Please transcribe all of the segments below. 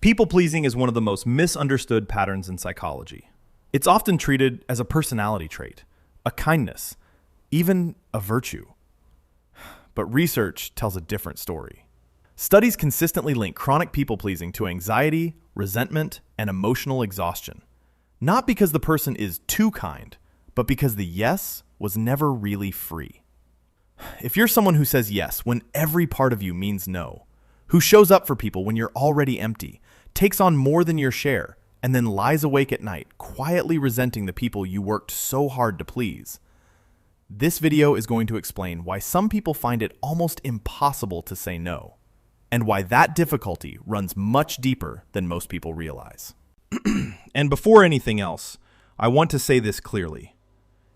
People-pleasing is one of the most misunderstood patterns in psychology. It's often treated as a personality trait, a kindness, even a virtue. But research tells a different story. Studies consistently link chronic people-pleasing to anxiety, resentment, and emotional exhaustion. Not because the person is too kind, but because the yes was never really free. If you're someone who says yes when every part of you means no, who shows up for people when you're already empty, takes on more than your share, and then lies awake at night, quietly resenting the people you worked so hard to please, this video is going to explain why some people find it almost impossible to say no, and why that difficulty runs much deeper than most people realize. And before anything else, I want to say this clearly.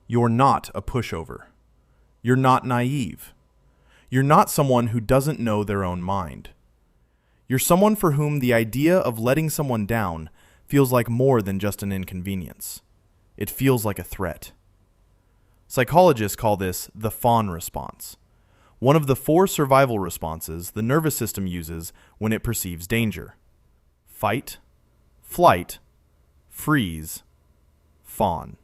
You're not a pushover. You're not naive. You're not someone who doesn't know their own mind. You're someone for whom the idea of letting someone down feels like more than just an inconvenience. It feels like a threat. Psychologists call this the fawn response, one of the 4 survival responses the nervous system uses when it perceives danger. Fight, flight, freeze, fawn.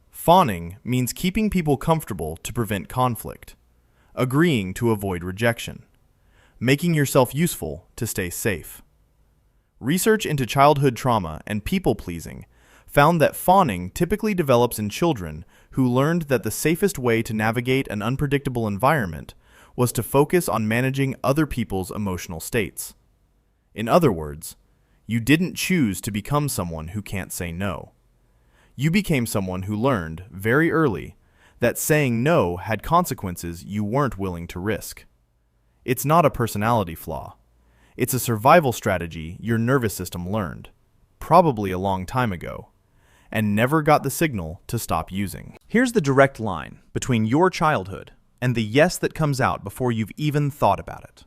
Fawning means keeping people comfortable to prevent conflict, agreeing to avoid rejection, making yourself useful to stay safe. Research into childhood trauma and people-pleasing found that fawning typically develops in children who learned that the safest way to navigate an unpredictable environment was to focus on managing other people's emotional states. In other words, you didn't choose to become someone who can't say no. You became someone who learned, very early, that saying no had consequences you weren't willing to risk. It's not a personality flaw. It's a survival strategy your nervous system learned, probably a long time ago, and never got the signal to stop using. Here's the direct line between your childhood and the yes that comes out before you've even thought about it.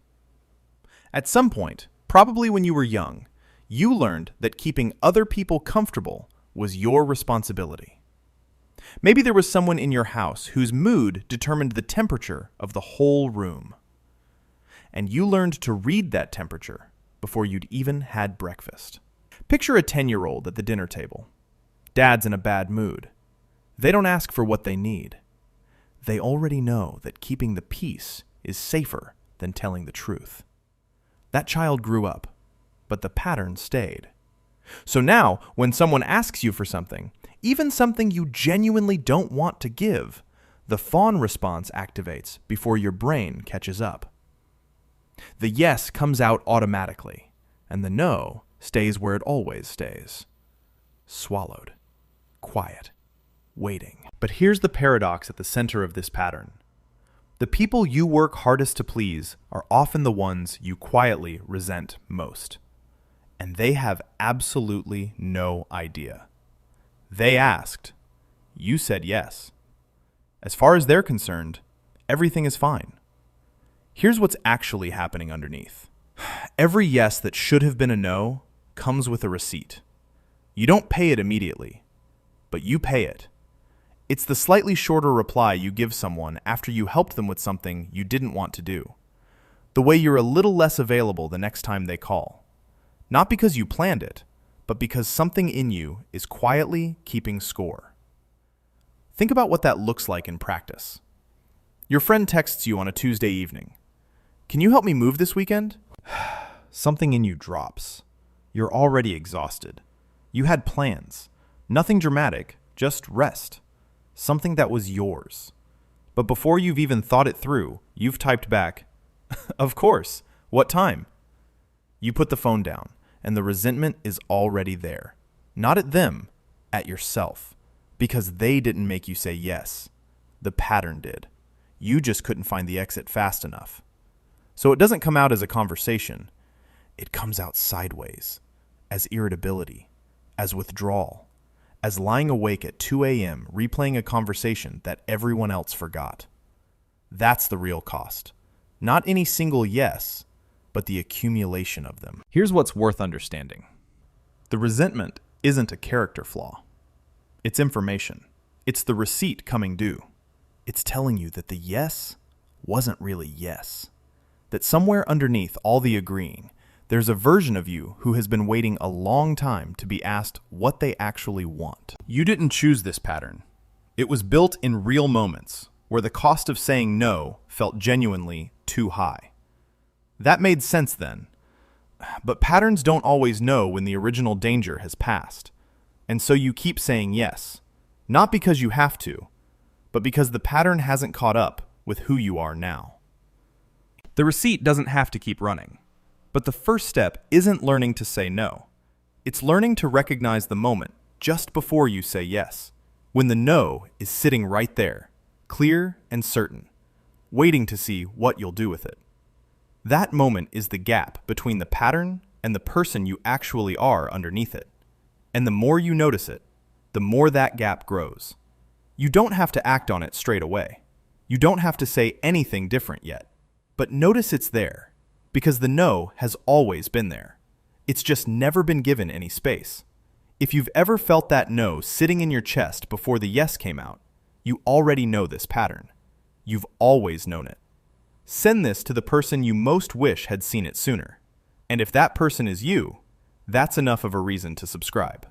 At some point, probably when you were young, you learned that keeping other people comfortable was your responsibility. Maybe there was someone in your house whose mood determined the temperature of the whole room. And you learned to read that temperature before you'd even had breakfast. Picture a 10-year-old at the dinner table. Dad's in a bad mood. They don't ask for what they need. They already know that keeping the peace is safer than telling the truth. That child grew up, but the pattern stayed. So now, when someone asks you for something, even something you genuinely don't want to give, the fawn response activates before your brain catches up. The yes comes out automatically, and the no stays where it always stays. Swallowed. Quiet. Waiting. But here's the paradox at the center of this pattern. The people you work hardest to please are often the ones you quietly resent most. And they have absolutely no idea. They asked. You said yes. As far as they're concerned, everything is fine. Here's what's actually happening underneath. Every yes that should have been a no comes with a receipt. You don't pay it immediately, but you pay it. It's the slightly shorter reply you give someone after you helped them with something you didn't want to do. The way you're a little less available the next time they call. Not because you planned it, but because something in you is quietly keeping score. Think about what that looks like in practice. Your friend texts you on a Tuesday evening. Can you help me move this weekend? Something in you drops. You're already exhausted. You had plans. Nothing dramatic, just rest. Something that was yours. But before you've even thought it through, you've typed back, "Of course. What time?" You put the phone down, and the resentment is already there. Not at them, at yourself. Because they didn't make you say yes. The pattern did. You just couldn't find the exit fast enough. So it doesn't come out as a conversation. It comes out sideways, as irritability, as withdrawal, as lying awake at 2 a.m. replaying a conversation that everyone else forgot. That's the real cost. Not any single yes, but the accumulation of them. Here's what's worth understanding. The resentment isn't a character flaw. It's information. It's the receipt coming due. It's telling you that the yes wasn't really yes. That somewhere underneath all the agreeing, there's a version of you who has been waiting a long time to be asked what they actually want. You didn't choose this pattern. It was built in real moments where the cost of saying no felt genuinely too high. That made sense then. But patterns don't always know when the original danger has passed. And so you keep saying yes, not because you have to, but because the pattern hasn't caught up with who you are now. The receipt doesn't have to keep running. But the first step isn't learning to say no. It's learning to recognize the moment just before you say yes, when the no is sitting right there, clear and certain, waiting to see what you'll do with it. That moment is the gap between the pattern and the person you actually are underneath it. And the more you notice it, the more that gap grows. You don't have to act on it straight away. You don't have to say anything different yet. But notice it's there, because the no has always been there. It's just never been given any space. If you've ever felt that no sitting in your chest before the yes came out, you already know this pattern. You've always known it. Send this to the person you most wish had seen it sooner. And if that person is you, that's enough of a reason to subscribe.